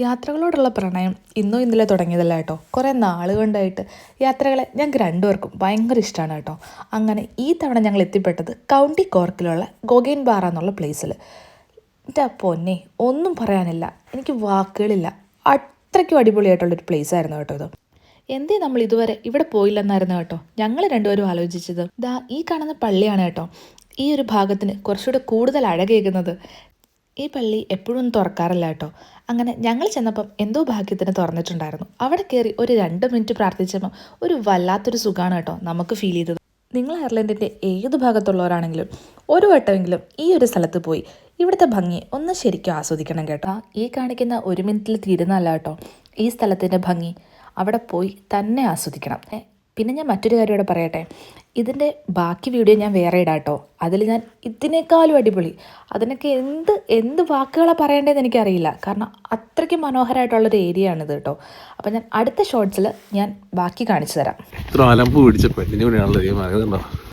യാത്രകളോടുള്ള പ്രണയം ഇന്നോ ഇന്നലെ തുടങ്ങിയതല്ല കേട്ടോ. കുറേ നാളുകൊണ്ടായിട്ട് യാത്രകളെ ഞങ്ങൾക്ക് രണ്ടുപേർക്കും ഭയങ്കര ഇഷ്ടമാണ് കേട്ടോ. അങ്ങനെ ഈ തവണ ഞങ്ങൾ എത്തിപ്പെട്ടത് കൗണ്ടി കോർക്കിലുള്ള ഗോഗൈൻ ബാറ എന്നുള്ള പ്ലേസിൽ. എൻ്റെ പൊന്നെ, ഒന്നും പറയാനില്ല, എനിക്ക് വാക്കുകളില്ല. അത്രയ്ക്കും അടിപൊളിയായിട്ടുള്ളൊരു പ്ലേസ് ആയിരുന്നു കേട്ടോ ഇത്. എന്തേ നമ്മൾ ഇതുവരെ ഇവിടെ പോയില്ലെന്നായിരുന്നു കേട്ടോ ഞങ്ങൾ രണ്ടുപേരും ആലോചിച്ചത്. ഈ കാണുന്ന പള്ളിയാണ് കേട്ടോ ഈ ഒരു ഭാഗത്തിന് കുറച്ചുകൂടെ കൂടുതൽ അഴകേകുന്നത്. ഈ പള്ളി എപ്പോഴും തുറക്കാറില്ല കേട്ടോ. അങ്ങനെ ഞങ്ങൾ ചെന്നപ്പം എന്തോ ഭാഗ്യത്തിന് തുറന്നിട്ടുണ്ടായിരുന്നു. അവിടെ കയറി ഒരു 2 മിനിറ്റ് പ്രാർത്ഥിച്ചപ്പം ഒരു വല്ലാത്തൊരു സുഖമാണ് കേട്ടോ നമുക്ക് ഫീൽ ചെയ്തത്. നിങ്ങൾ അയർലൻഡിൻ്റെ ഏത് ഭാഗത്തുള്ളവരാണെങ്കിലും ഒരു വട്ടമെങ്കിലും ഈ ഒരു സ്ഥലത്ത് പോയി ഇവിടുത്തെ ഭംഗി ഒന്ന് ശരിക്കും ആസ്വദിക്കണം കേട്ടോ. ഈ കാണിക്കുന്ന 1 മിനിറ്റിൽ തീരുന്നതല്ല കേട്ടോ ഈ സ്ഥലത്തിൻ്റെ ഭംഗി. അവിടെ പോയി തന്നെ ആസ്വദിക്കണം. പിന്നെ ഞാൻ മറ്റൊരു കാര്യം ഇവിടെ പറയട്ടെ, ഇതിൻ്റെ ബാക്കി വീഡിയോ ഞാൻ വേറെ ഇടാം കേട്ടോ. അതിൽ ഞാൻ ഇതിനേക്കാളും അടിപൊളി, അതിനൊക്കെ എന്ത് വാക്കുകളാണ് പറയേണ്ടതെന്ന് എനിക്കറിയില്ല. കാരണം അത്രയ്ക്ക് മനോഹരമായിട്ടുള്ളൊരു ഏരിയ ആണിത് കേട്ടോ. അപ്പം ഞാൻ അടുത്ത ഷോർട്സിൽ ഞാൻ ബാക്കി കാണിച്ചു തരാം.